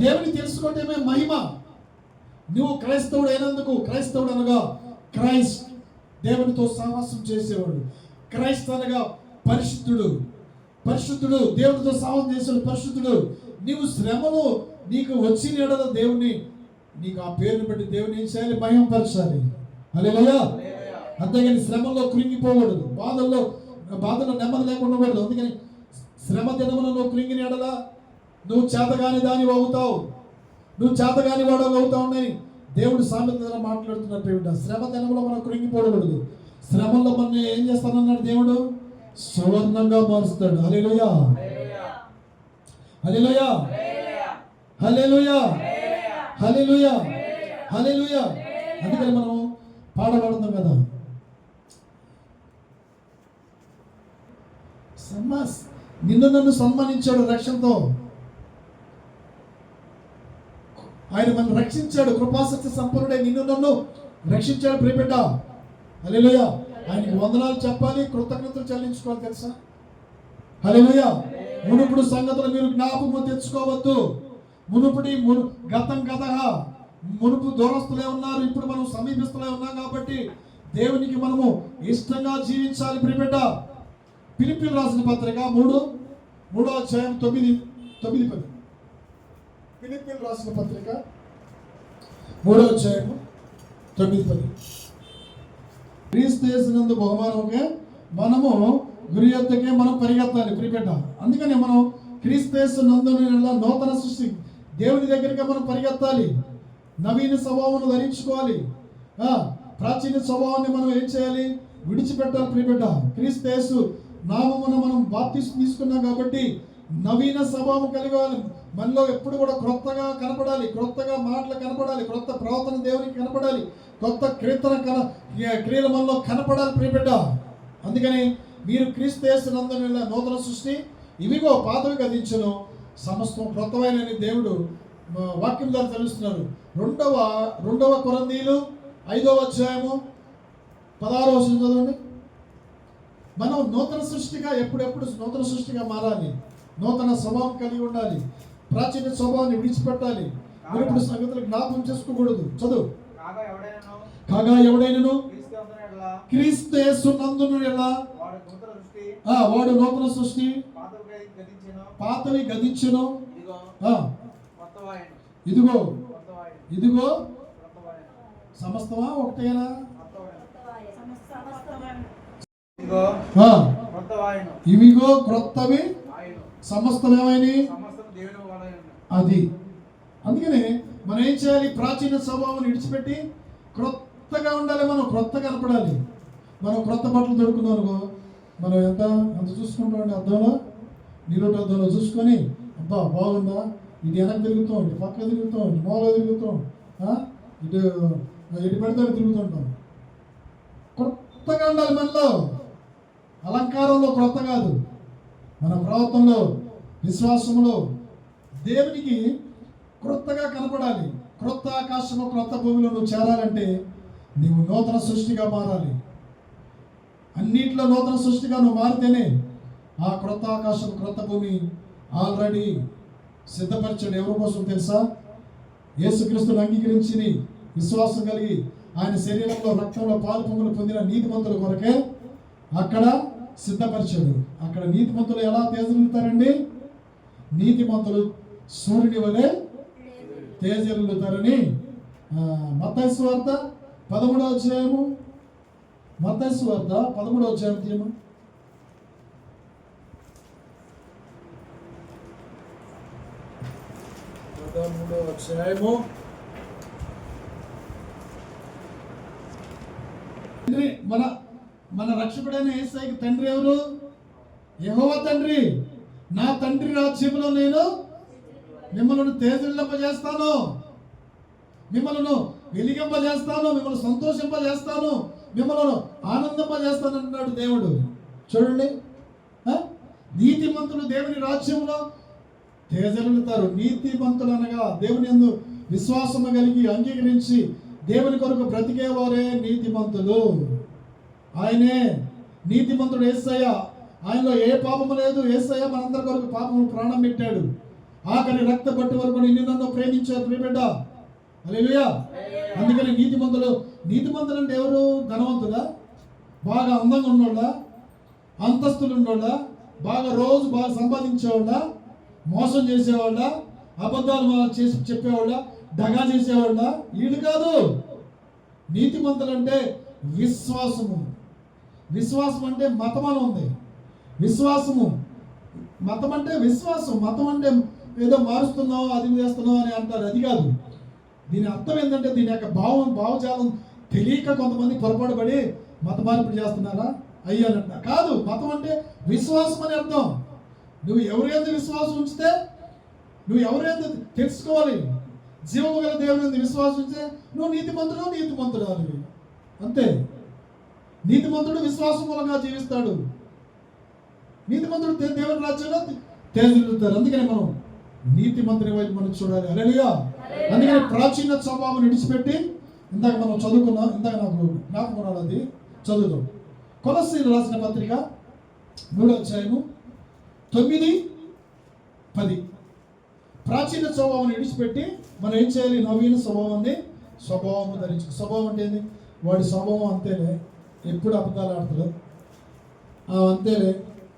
దేవుని తెలుసుకోవడమే మహిమ. నువ్వు క్రైస్తవుడు అయినందుకు, క్రైస్తవుడు అనగా క్రైస్ట్, దేవునితో సహవాసం చేసేవాడు. క్రైస్త అనగా పరిశుద్ధుడు. పరిశుద్ధుడు, దేవునితో సహవాసం చేసేవాడు పరిశుద్ధుడు. నీవు శ్రమలు నీకు వచ్చిన ఎడల దేవుని, నీకు ఆ పేరుని బట్టి దేవుని ఏం చేయాలి? మహిమపరచాలి. హల్లెలూయా. అంతేగాని శ్రమలో కృంగిపోకూడదు, బాధల్లో నెమ్మది లేకుండా ఉండకూడదు. అందుకని శ్రమ దినమున నువ్వు కృంగిన ఎడల నువ్వు చేతగాని దానివి అవుతావు, నువ్వు చేతగాని వాడు అవుతావు అని దేవుడు సామెతలో మాట్లాడుతున్నట్టు. శ్రమ దినంలో మనం కృంగిపోకూడదు. శ్రమల్లో మనం ఏం చేస్తానన్నాడు దేవుడు? సువర్ణంగా మారుస్తాడు. హల్లెలూయా, హల్లెలూయా, హల్లెలూయా, హల్లెలూయా, హల్లెలూయా. అందుకని మనం పాడబడుతున్నాం కదా, నిన్ను నన్ను సన్మానించాడు రక్షణతో. ఆయన మనం రక్షించాడు, కృపాసక్తి సంపన్నుడై నిన్ను నన్ను రక్షించాడు ప్రియబిడ్డ. హల్లెలూయా. ఆయనకి వందనాలు చెప్పాలి, కృతజ్ఞతలు చెల్లించుకోవాలి తెలుసా? హల్లెలూయా. మునుపుడు సంగతులు మీరు జ్ఞాపకం తెచ్చుకోవద్దు. గతం గతగా మునుపు దూరస్తులే ఉన్నారు, ఇప్పుడు మనం సమీపిస్తులే ఉన్నాం. కాబట్టి దేవునికి మనము ఇష్టంగా జీవించాలి ప్రియబిడ్డ. ఫిలిప్పీయులకు రాసిన పత్రిక 3వ అధ్యాయం 9-10. ఫిలిప్పీయులకు రాసిన పత్రిక 3వ అధ్యాయం 9-10. క్రీస్తు యేసునందు బహుమానముగా మనము గురి యొద్దకే మనం పరిగెత్తాలి ప్రియబిడ్డ. అందుకని మనం క్రీస్తు యేసునందు నూతన సృష్టి, దేవుని దగ్గరికి మనం పరిగెత్తాలి. నవీన స్వభావం ధరించుకోవాలి. ప్రాచీన స్వభావాన్ని మనం ఏం చేయాలి? విడిచిపెట్టాలి ప్రియబిడ్డ. క్రీస్తు యేసు నామమున మనం బాప్తిస్మం తీసుకున్నాం కాబట్టి నవీన స్వభావం కలిగాలి. మనలో ఎప్పుడు కూడా క్రొత్తగా కనపడాలి, క్రొత్తగా మాటలు కనపడాలి, క్రొత్త ప్రవర్తన దేవునికి కనపడాలి, కొత్త క్రియలు మనలో కనపడాలి ప్రియబిడ్డ. అందుకని మీరు క్రీస్తు యేసునందు నూతన సృష్టి, ఇవిగో పాతవి గతించును, సమస్తం క్రొత్తమైన దేవుడు వాక్యం ద్వారా తెలుస్తున్నారు. 2వ కొరింథీయులు 5వ అధ్యాయము 16వ వచనం చదవండి. మనం నూతన సృష్టిగా ఎప్పుడెప్పుడు నూతన సృష్టిగా మారాలి, నూతన స్వభావం కలిగి ఉండాలి, ప్రాచీన స్వభావాన్ని విడిచిపెట్టాలి, మునుపటి సంగతులు జ్ఞాపకం చేసుకోకూడదు. చదువు. కాగా ఎవడైనను క్రీస్తు యేసునందును ఎడల వాడు నూతన సృష్టి, పాతవి గతించెను, ఇదిగో సమస్తమా ఒకటేనా? ఇవిగో క్రొత్తవి సమస్తమేమైనవి. అది అందుకనే మనం ఏం చేయాలి? ప్రాచీన స్వభావాన్ని విడిచిపెట్టి క్రొత్తగా ఉండాలి. మనం క్రొత్త కనపడాలి. మనం క్రొత్త బట్టలు దొరుకున్నాం అనుకో, మనం ఎంత చూసుకుంటామండి, అద్దంలో నీరోటి అద్దంలో చూసుకొని, అబ్బా బాగుందా, ఇటు వెనక్కి తిరుగుతాం, ఇటు పక్క తిరుగుతాం, ఇటు మూల తిరుగుతాం, ఇటు పెడితే తిరుగుతుంటాం. క్రొత్తగా ఉండాలి మనలో. అలంకారంలో క్రొత్త కాదు, మన ప్రవర్తనలో, విశ్వాసంలో దేవునికి క్రొత్తగా కనపడాలి. క్రొత్త ఆకాశము, క్రొత్త భూమిలో నువ్వు చేరాలంటే నీవు నూతన సృష్టిగా మారాలి. అన్నిట్లో నూతన సృష్టిగా నువ్వు మారితేనే ఆ క్రొత్త ఆకాశం, క్రొత్త భూమి ఆల్రెడీ సిద్ధపరిచాడు. ఎవరి కోసం తెలుసా? యేసుక్రీస్తుని అంగీకరించి విశ్వాసం కలిగి ఆయన శరీరంలో, రక్తంలో పాలు పొంగులు పొందిన నీతిమంతుల కొరకే అక్కడ సిద్ధపరిచాడు. అక్కడ నీతిమంతులు ఎలా తేజరిల్లుతారండి? నీతిమంతులు సూర్యుని వలె తేజరిల్లుతారని మత్తయి సువార్త 13వ అధ్యాయము, మత్తయి సువార్త 13వ అధ్యాయం 13వ అధ్యాయము. మన రక్షకుడైన యేసయ్యకి తండ్రి ఎవరు? యెహోవా తండ్రి. నా తండ్రి రాజ్యంలో నేను మిమ్మల్ని తేజరిల్లింపజేస్తాను, మిమ్మల్ని వెలిగింపజేస్తాను, మిమ్మల్ని సంతోషింపజేస్తాను, మిమ్మల్ని ఆనందింపజేస్తాను అంటున్నాడు దేవుడు. చూడండి, నీతిమంతులు దేవుని రాజ్యంలో తేజరిల్లుతారు. నీతిమంతులు అనగా దేవుని యందు విశ్వాసము కలిగి అంగీకరించి దేవుని కొరకు బ్రతికేవారే నీతిమంతులు. ఆయనే నీతిమంతుడు యేసయ్య. ఆయనలో ఏ పాపము లేదు. యేసయ్య మనందరి కొరకు పాపము ప్రాణం పెట్టాడు. ఆఖరి రక్త పట్టు వరకు నిన్ను నన్ను ప్రేమించారు ప్రియబిడ్డ. హల్లెలూయా. అందుకని నీతిమంతులు అంటే ఎవరు? ధనవంతుడా? బాగా అందంగా ఉన్నోళ్ళ? అంతస్తులు ఉన్నోళ్ళ? రోజు బాగా సంపాదించేవాళ్ళ? మోసం చేసేవాళ్ళ? అబద్ధాలు చేసి చెప్పేవాళ్ళ? దగా చేసేవాళ్ళ? వీళ్ళు కాదు. నీతిమంతులు అంటే విశ్వాసము. విశ్వాసం అంటే మతం అని ఉంది. విశ్వాసము మతం అంటే విశ్వాసం. మతం అంటే ఏదో మారుస్తున్నావు అది చేస్తున్నావు అని అంటారు. అది కాదు. దీని అర్థం ఏంటంటే దీని యొక్క భావజాలం తెలియక కొంతమంది పొరపాటు పడి మత మార్పిడి చేస్తున్నారా అయ్యానంట. కాదు, మతం అంటే విశ్వాసం అని అర్థం. నువ్వు ఎవరైతే విశ్వాసం ఉంచితే, నువ్వు ఎవరైతే తెలుసుకోవాలి, జీవము గల దేవుని విశ్వాసం ఉంచితే నువ్వు నీతిమంతుడు అని అంతే. నీతిమంతుడు విశ్వాసం మూలంగా జీవిస్తాడు. నీతిమంతుడు దేవుని రాజ్యంలో తేజుతారు. అందుకని మనం నీతిమంతుని వైపు మనం చూడాలి. హల్లెలూయా. అందుకని ప్రాచీన స్వభావం విడిచిపెట్టి ఇందాక మనం చదువుకున్నాం. ఇందాక నాకు జ్ఞాపకం రాదు, అది చదువుదాం. కొలస్సీలు రాసిన పత్రిక 3వ అధ్యాయము 9-10. ప్రాచీన స్వభావం విడిచిపెట్టి మనం ఏం చేయాలి? నవీన స్వభావం ధరించు. స్వభావం అంటే ఏంది? వాడి స్వభావం అంతేలే, ఎప్పుడు అబద్ధాలు ఆడుతాడు, అంతేలే,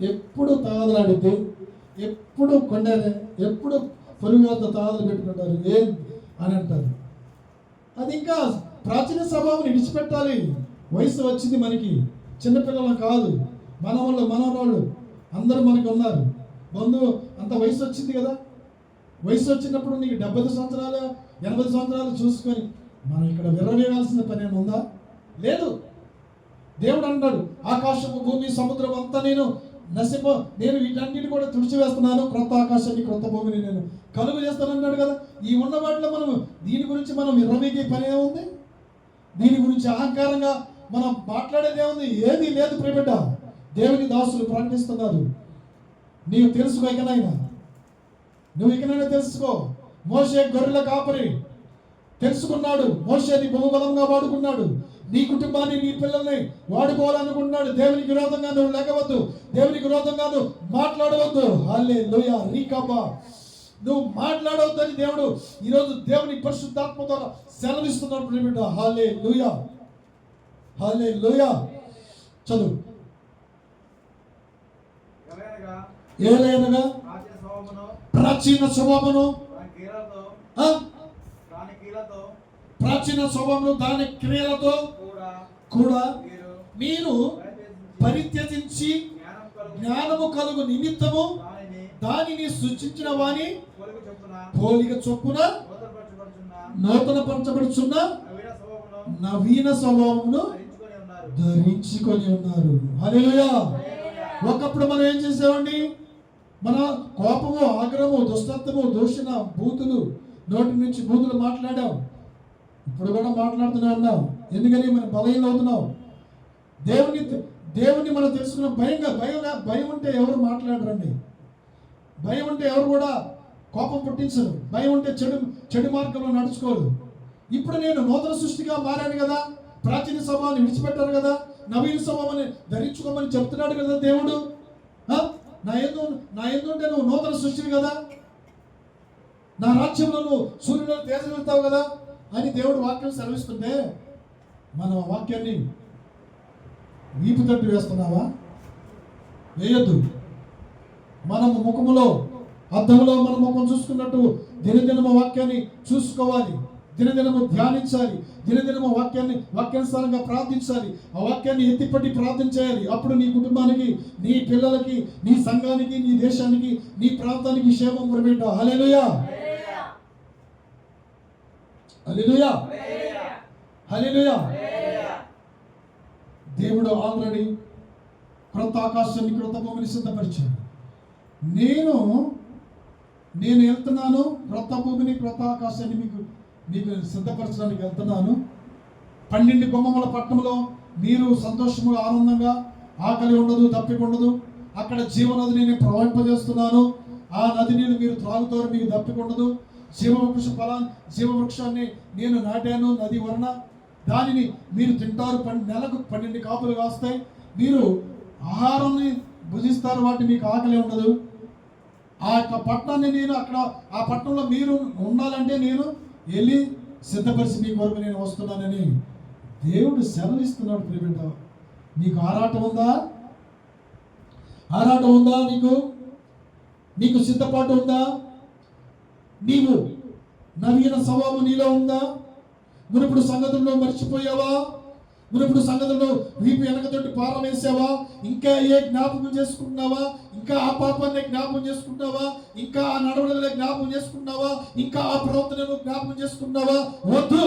ఎప్పుడు తాగదలాడితే, ఎప్పుడు కొండలే, ఎప్పుడు పొరుగు వద్ద తాగలు పెట్టుకుంటారు ఏం అని అంటారు. అది ఇంకా ప్రాచీన స్వభావం విడిచిపెట్టాలి. వయసు వచ్చింది మనకి, చిన్నపిల్లలు కాదు, మనవాళ్ళు అందరూ మనకు ఉన్నారు. బంధువు అంత వయసు వచ్చింది కదా. వయసు వచ్చినప్పుడు నీకు 70 సంవత్సరాలు 80 సంవత్సరాలు చూసుకొని మనం ఇక్కడ విర్రవేయాల్సిన పని ఏమైనా ఉందా? లేదు. దేవుడు అంటాడు, ఆకాశము భూమి సముద్రం అంతా నేను వీటన్నిటిని కూడా తుడిచివేస్తున్నాను, క్రొత్త ఆకాశాన్ని క్రొత్త భూమిని నేను కలుగు చేస్తానన్నాడు కదా. ఈ ఉన్న వాటిలో మనం దీని గురించి మనం విర్రవీగే పని ఏముంది? దీని గురించి అహంకారంగా మనం మాట్లాడేది ఏముంది? ఏది లేదు ప్రియబిడ్డ. దేవుని దాసులు ప్రకటిస్తున్నారు. నీవు తెలుసుకో, నువ్వు ఇకనైనా తెలుసుకో. మోషే గొర్రెల కాపరి తెలుసుకున్నాడు. మోషేని బహుబలంగా వాడుకున్నాడు. నీ కుటుంబాన్ని, నీ పిల్లల్ని వాడుకోవాలనుకుంటున్నాడు. దేవునికి విరోధంగా నువ్వు లేకవద్దు, దేవునికి విరోధంగా నువ్వు మాట్లాడవద్దు. హల్లెలూయా. రీకబా, నువ్వు మాట్లాడవద్దని దేవుడు ఈరోజు దేవుని పరిశుద్ధాత్మ ద్వారా సెలవిస్తున్నాడు ప్రియబిడ్డ. హల్లెలూయా. హల్లెలూయా. చదువు. ఏలైనగా ప్రాచీన స్వభావమును ప్రాచీన స్వభావము దాని క్రియలతో కూడా మీరు పరిత్యజించి జ్ఞానము కలుగు నిమిత్తము దానిని సృష్టించిన వాని పోలిక చొప్పున నూతన పరచబడుచున్న నవీన స్వభావమును ధరించుకొని ఉన్నారు. హల్లెలూయా. ఒకప్పుడు మనం ఏం చేసామండి? మన కోపము, ఆగ్రహము, దుష్టత్వము, దూషణ, బూతులు, నోటి నుంచి బూతులు మాట్లాడాం. ఇప్పుడు కూడా మాట్లాడుతూనే ఉన్నాం. ఎందుకని? మనం బలహీన అవుతున్నాం. దేవుని మనం తెలుసుకున్న భయం ఉంటే ఎవరు మాట్లాడరండి. భయం ఉంటే ఎవరు కూడా కోపం పుట్టించరు. భయం ఉంటే చెడు మార్గంలో నడుచుకోరు. ఇప్పుడు నేను నూతన సృష్టిగా మారాను కదా, ప్రాచీన స్వభావాన్ని విడిచిపెట్టాను కదా, నవీన స్వభావాన్ని ధరించుకోమని చెప్తున్నాడు కదా దేవుడు. నా ఎందుంటే నువ్వు నూతన సృష్టివి కదా, నా రాజ్యంలో నువ్వు సూర్యుడు తేజగలుగుతావు కదా అని దేవుడు వాక్యం సెలవిస్తుంటే మనం ఆ వాక్యాన్ని వీపు తట్టు వేస్తున్నావా? వేయొద్దు. మనము ముఖములో అద్దంలో మన ముఖం చూసుకున్నట్టు దినదినము వాక్యాన్ని చూసుకోవాలి, దినదినము ధ్యానించాలి, దినదినము వాక్యానుసారంగా ప్రార్థించాలి, ఆ వాక్యాన్ని ఎత్తిపట్టి ప్రార్థన చేయాలి. అప్పుడు నీ కుటుంబానికి, నీ పిల్లలకి, నీ సంఘానికి, నీ దేశానికి, నీ ప్రాంతానికి క్షేమం పురబెట్ట. హల్లెలూయా. హల్లెలూయా. హల్లెలూయా. దేవుడు ఆల్రెడీ క్రొత్త ఆకాశాన్ని, క్రొత్త భూమిని సిద్ధపరిచాడు. నేను వెళ్తున్నాను, క్రొత్త భూమిని, క్రొత్త ఆకాశాన్ని మీకు సిద్ధపరచడానికి వెళ్తున్నాను. 12 గుమ్మముల పట్టణంలో మీరు సంతోషముగా, ఆనందంగా, ఆకలి ఉండదు, దప్పిక ఉండదు. అక్కడ జీవనదిని నేను ప్రవహింపజేస్తున్నాను. ఆ నది నీళ్ళు మీరు త్రాగుతారు, మీకు దప్పిక ఉండదు. జీవవృక్షాన్ని నేను నాటాను నది వలన, దానిని మీరు తింటారు, నెలకు 12 కాపులు కాస్తాయి, మీరు ఆహారాన్ని భుజిస్తారు, వాటి మీకు ఆకలి ఉండదు. ఆ యొక్క పట్టణాన్ని నేను అక్కడ ఆ పట్టణంలో మీరు ఉండాలంటే నేను వెళ్ళి సిద్ధపరిచి మీ కొరకు నేను వస్తున్నానని దేవుడు సెలవిస్తున్నాడు. ప్రియబిడ్డ, నీకు ఆరాటం ఉందా? ఆరాటం ఉందా? నీకు సిద్ధపాటు ఉందా? నీవు నవీన స్వభావం నీలో ఉందా? మునుపుడు సంగతుల్లో మర్చిపోయావా? మునుపుడు సంగతుల్లో వీపు వెనకతోటి పారవేసావా? ఇంకా ఏ జ్ఞాపకం చేసుకుంటున్నావా? ఇంకా ఆ పాపాన్ని జ్ఞాపకం చేసుకుంటున్నావా? ఇంకా ఆ నడవడిలో జ్ఞాపకం చేసుకుంటున్నావా? ఇంకా ఆ ప్రవర్తనను జ్ఞాపకం చేసుకుంటున్నావా? వద్దు,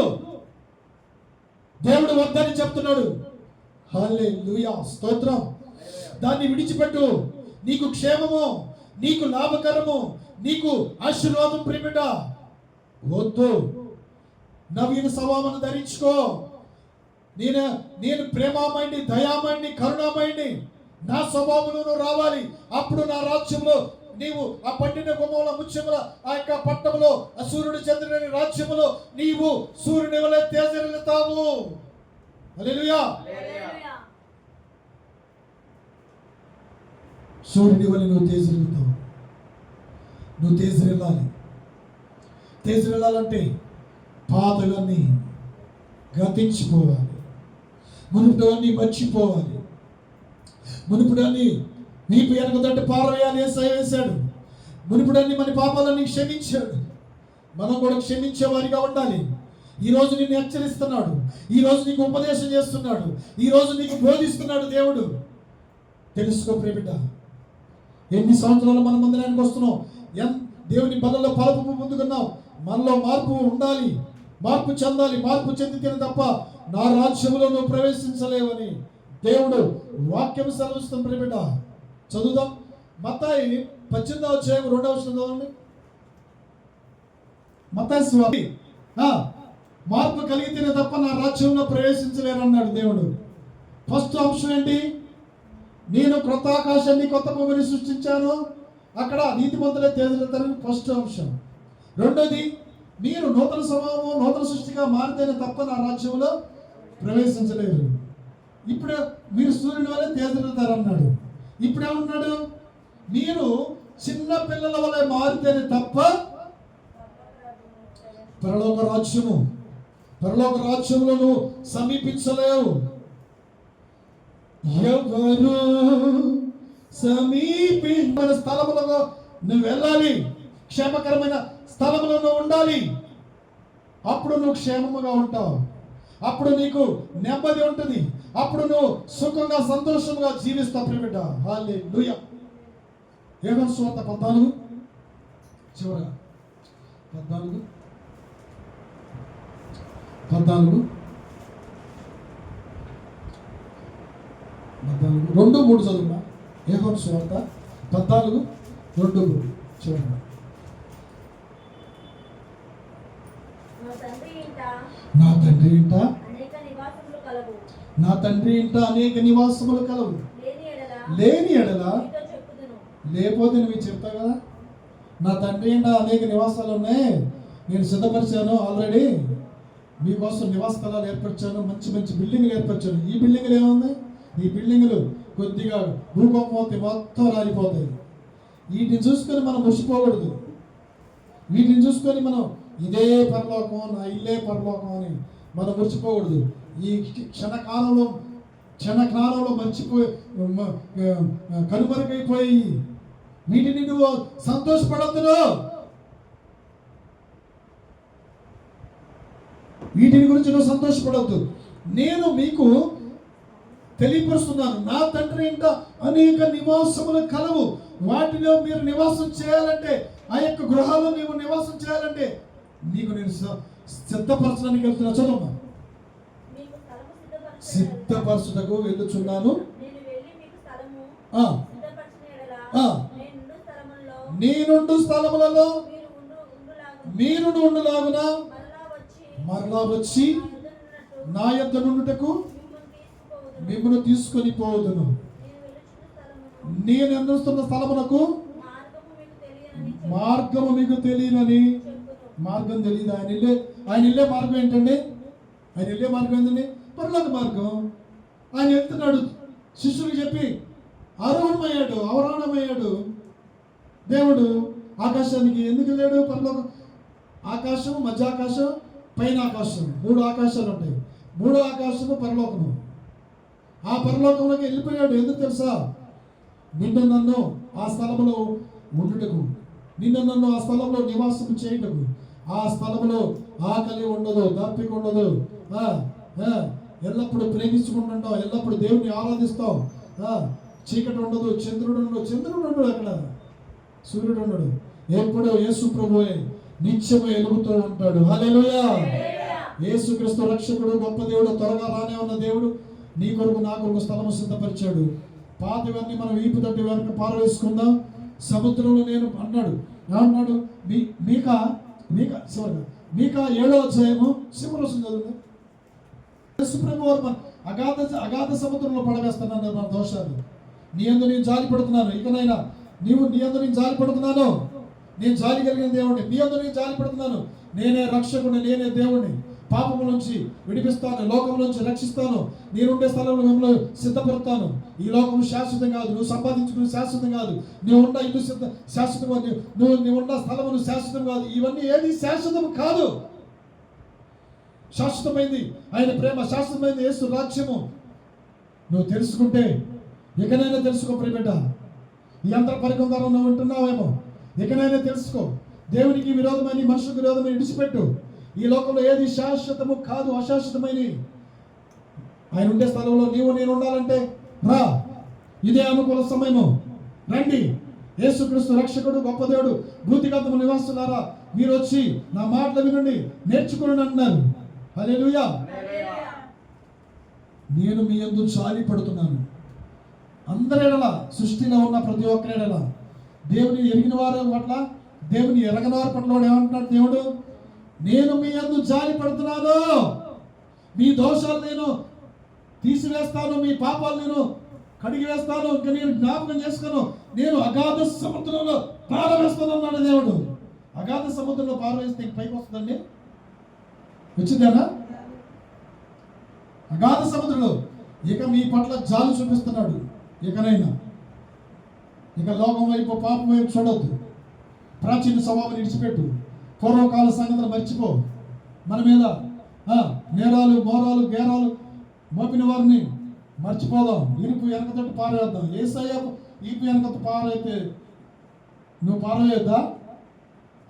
దేవుడు వద్దని చెప్తున్నాడు. హల్లెలూయా, స్తోత్రం. దాన్ని విడిచిపెట్టు. నీకు క్షేమము, నీకు లాభకరము, నీకు ఆశీర్వాదం ప్రియబిడ్డ. వద్దు, నవీన స్వభావాన్ని ధరించుకో. నేను ప్రేమామయుని, దయామయుని, కరుణామయుని, నా స్వభావంలో రావాలి. అప్పుడు నా రాజ్యంలో నీవు ఆ పండిన గుమ్మల ముత్యముల ఆ యొక్క పట్టణంలో ఆ సూర్యుడు చంద్రుని రాజ్యములో నీవు సూర్యుని వలె తేజరిల్లుతావు. హల్లెలూయా. సూర్యుని వలె నువ్వు తేజరిల్లుతావు. నువ్వు తేజరిల్లాలంటే పాతవన్నీ గతించిపోవాలి, మునుపుడవన్నీ మర్చిపోవాలి. మునుపుడన్ని నీకు వెనకదంటే పారవేయాలి. వేసాడు. మునుపుడన్ని మన పాపాలన్నీ క్షమించాడు. మనం కూడా క్షమించేవారిగా ఉండాలి. ఈరోజు నిన్ను హెచ్చరిస్తున్నాడు, ఈరోజు నీకు ఉపదేశం చేస్తున్నాడు, ఈరోజు నీకు బోధిస్తున్నాడు దేవుడు. తెలుసుకో ప్రియబిడ్డ, ఎన్ని సంవత్సరాలు మన మందిరానికి వస్తున్నాం, దేవుని బలలో పలుపు పొందుకున్నాం. మనలో మార్పు ఉండాలి, మార్పు చెందాలి. మార్పు చెందితేనే తప్ప నా రాజ్యంలో నువ్వు ప్రవేశించలేవని దేవుడు వాక్యం సెలవిస్తుంది. ప్రియబిడ్డ, చదువుదాం. మత్తాయి 18వ అధ్యాయం 2వ వచనం చదవండి. మత్తాయి మార్పు కలిగితేనే తప్ప నా రాజ్యంలో ప్రవేశించలేరు అన్నాడు దేవుడు. ఫస్ట్ అంశం ఏంటి? నేను క్రొత్త ఆకాశాన్ని కొత్త భూమిని సృష్టించాను, అక్కడ నీతిమంతులే తేజరిల్లుతారని ఫస్ట్ అంశం. రెండోది, మీరు నూతన స్వభావం, నూతన సృష్టిగా మారితేనే తప్ప నా రాజ్యంలో ప్రవేశించలేరు. ఇప్పుడు మీరు సూర్యుని వలె తేజరిల్లుతారు అన్నాడు. ఇప్పుడు ఏమన్నాడు? మీరు చిన్న పిల్లల వలె మారితేనే తప్ప పరలోక రాజ్యములో నువ్వు సమీపించలేవు. ఎవరు సమీపించిన స్థలములలో నువ్వు వెళ్ళాలి, క్షేమకరమైన స్థలంలో నువ్వు ఉండాలి. అప్పుడు నువ్వు క్షేమముగా ఉంటావు, అప్పుడు నీకు నెమ్మది ఉంటుంది, అప్పుడు నువ్వు సుఖంగా సంతోషంగా జీవిస్తావు ప్రియబిడ్డ. హల్లెలూయా. యోహాను సువార్త 14 చివరగా 14 2-3 చదువునా? యోహాను సువార్త 14:2-3 చివరగా. నా తండ్రి ఇంట అనేక నివాసములు కలవు, లేని ఎడల లేకపోతే నువ్వు చెప్తావు కదా, నా తండ్రి ఇంట అనేక నివాసాలు ఉన్నాయి, నేను సిద్ధపరిచాను, ఆల్రెడీ మీకోసం నివాస స్థలాలు ఏర్పరిచాను, మంచి మంచి బిల్డింగ్లు ఏర్పరిచాను. ఈ బిల్డింగ్లు ఏముంది? ఈ బిల్డింగ్లు కొద్దిగా భూకంపం అవుతాయి, మొత్తం రాలిపోతాయి. వీటిని చూసుకొని మనం ముసిపోకూడదు. వీటిని చూసుకొని మనం ఇదే పరలోకం, నా ఇల్లే పరలోకం అని మనం మురిచిపోకూడదు. ఈ క్షణకాలంలో మర్చిపోయి కనుమరుగైపోయి వీటిని నువ్వు సంతోషపడద్దు. వీటిని గురించి నువ్వు సంతోషపడద్దు. నేను మీకు తెలియపరుస్తున్నాను, నా తండ్రి ఇంట అనేక నివాసములు కలవు. వాటిలో మీరు నివాసం చేయాలంటే, ఆ యొక్క గృహాల్లో నీవు నివాసం చేయాలంటే నీకు నేను సిద్ధపరచడానికి వెళ్తున్నా. చదవమ్మా. సిద్ధపరచుటకు వెళ్ళుచున్నాను, నేనుండు స్థలములలో మీరు ఉండులాగున మరలా వచ్చి నా యొద్ద నుండుటకు మిమ్మల్ని తీసుకొని పోదును. నేను ఎన్నుస్తున్న స్థలమునకు మార్గము మీకు తెలియనని మార్గం తెలియదు. ఆయన వెళ్ళే మార్గం ఏంటండి? ఆయన వెళ్ళే మార్గం ఏంటండి? పరలోక మార్గం. ఆయన వెళ్తున్నాడు, శిష్యులకు చెప్పి అవరోహణమయ్యాడు. దేవుడు ఆకాశానికి ఎందుకు వెళ్ళాడు? పరలోక ఆకాశం, మధ్యాకాశం, పైన ఆకాశం, 3 ఆకాశాలు ఉంటాయి. 3వ ఆకాశము పరలోకము. ఆ పరలోకంలోకి వెళ్ళిపోయాడు. ఎందుకు తెలుసా? నిన్ను నన్ను ఆ స్థలంలో ఉండుటకు, నిన్ను నన్ను ఆ స్థలంలో నివాసం చేయుటకు. ఆ స్థలంలో ఆకలి ఉండదు, దప్పిక ఉండదు, ఎల్లప్పుడూ ప్రేమించుకుంటుంటాం, ఎల్లప్పుడూ దేవుని ఆరాధిస్తాం. చీకటి ఉండదు, చంద్రుడు ఉండడు, అక్కడ సూర్యుడు ఉండడు. ఎప్పుడు యేసు ప్రభువే నిత్యము వెలుగుతూ ఉంటాడు. హల్లెలూయా. యేసుక్రీస్తు రక్షకుడు, గొప్ప దేవుడు, త్వరగా రానే ఉన్న దేవుడు నీ కొరకు నా కొరకు స్థలము సిద్ధపరిచాడు. పాతవన్నీ మనం వీపు తట్టి వెనక పారవేసుకుందాం. సముద్రంలో నేను అన్నాడు. మీకా 7వ అధ్యాయము సింహరసం చదువు. అగాధ సముద్రంలో పడవేస్తున్నాను నా దోషాలు. నీ యందు నేను జాలి పడుతున్నాను. ఇకనైనా నీవు నీ యందు నేను జాలి పడుతున్నాను. నేను జాలి కలిగిన దేవుడిని. నీ యందు నేను జాలి పడుతున్నాను. నేనే రక్షకుడిని, నేనే దేవుడిని. పాపము నుంచి విడిపిస్తాను, లోకం నుంచి రక్షిస్తాను. నేనుండే స్థలంలో మిమ్మల్ని సిద్ధపడతాను. ఈ లోకం శాశ్వతం కాదు, నువ్వు సంపాదించుకునే శాశ్వతం కాదు, నువ్వు ఉన్న ఇల్లు శాశ్వతం కాదు, నువ్వు ఉన్న స్థలము శాశ్వతం కాదు. ఇవన్నీ ఏది శాశ్వతం కాదు. శాశ్వతమైంది ఆయన ప్రేమ, శాశ్వతమైంది యేసు రాజ్యము. నువ్వు తెలుసుకుంటే ఇకనైనా తెలుసుకో ప్రియబిడ్డ. ఈ అంతర పరికంగారం నువ్వు ఉంటున్నావేమో, ఇకనైనా తెలుసుకో. దేవునికి విరోధమైన, మనుషులకు విరోధమైన విడిచిపెట్టు. ఈ లోకంలో ఏది శాశ్వతము కాదు, అశాశ్వతమైన. ఆయన ఉండే స్థలంలో నీవు నేను ఉండాలంటే రా, ఇదే అనుకూల సమయము. రండి. యేసుక్రీస్తు రక్షకుడు, గొప్ప దేవుడు, భూతిగతము నివాసులారా, మీరు వచ్చి నా మాటలు వినండి, నేర్చుకోండి అంటున్నారు. హల్లెలూయా. నేను మీ యందు జాలి పడుతున్నాను. అందరి ఎడల, సృష్టిలో ఉన్న ప్రతి ఒక్కరి ఎడల, దేవుని ఎరిగిన వారి పట్ల, దేవుని ఎరగని వారి పట్ల ఏమంటున్నాడు దేవుడు? నేను మీ యందు జాలి పడుతున్నాను. మీ దోషాలు నేను తీసివేస్తాను, మీ పాపాలు నేను కడిగి వేస్తాను, ఇంకా నేను జ్ఞాపకం చేసుకోను. నేను అగాధ సముద్రంలో పారవేస్తానన్నాడు దేవుడు. అగాధ సముద్రంలో పారవేస్తే పైకి వస్తుందండి? వచ్చిందేనా? అగాధ సముద్రంలో ఇక మీ పట్ల జాలి చూపిస్తున్నాడు. ఇకనైనా ఇక లోకం వైపు, పాపం వైపు చూడొద్దు. ప్రాచీన స్వభావం విడిచిపెట్టు. పూర్వకాల సంగతులు మర్చిపో. మన మీద నేరాలు, మోరాలు, గేరాలు మోపిన వారిని మర్చిపోదాం. ఇరుపు వెనకతోటి పారేద్దాం. యేసయ్య ఈపు వెనకతో పారైతే నువ్వు పారవేద్దా?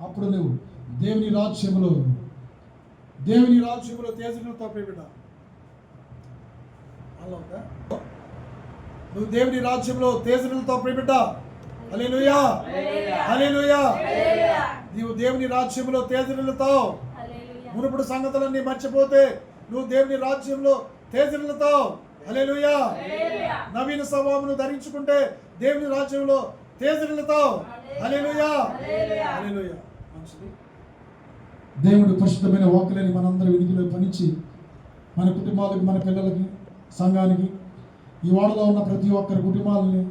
అప్పుడు నువ్వు దేవుని రాజ్యములో తేజస్సులతో ప్రియబిడ్డ, నువ్వు దేవుని రాజ్యంలో తేజస్సులతో ప్రియబిడ్డ. హల్లెలూయా, హల్లెలూయా. నీవు దేవుని రాజ్యంలో తేజస్సులతో, మునుపటి సంగతులన్నీ మర్చిపోతే నువ్వు దేవుని రాజ్యంలో తేజస్సులతో. హల్లెలూయా. నవీన స్వభావమును ధరించుకుంటే దేవుని రాజ్యంలో తేజస్సులతో. హల్లెలూయా, హల్లెలూయా. మంచిది. దేవుడు పరిశుద్ధమైన వాక్కులని మనందరి వినికిలో పనిచి మన కుటుంబాలకి, మన పిల్లలకి, సంఘానికి, ఈ వాడలో ఉన్న ప్రతి ఒక్కరి కుటుంబాలని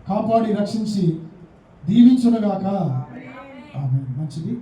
కాపాడి రక్షించి దీవించునుగాక. ఆమేన్. మంచిది.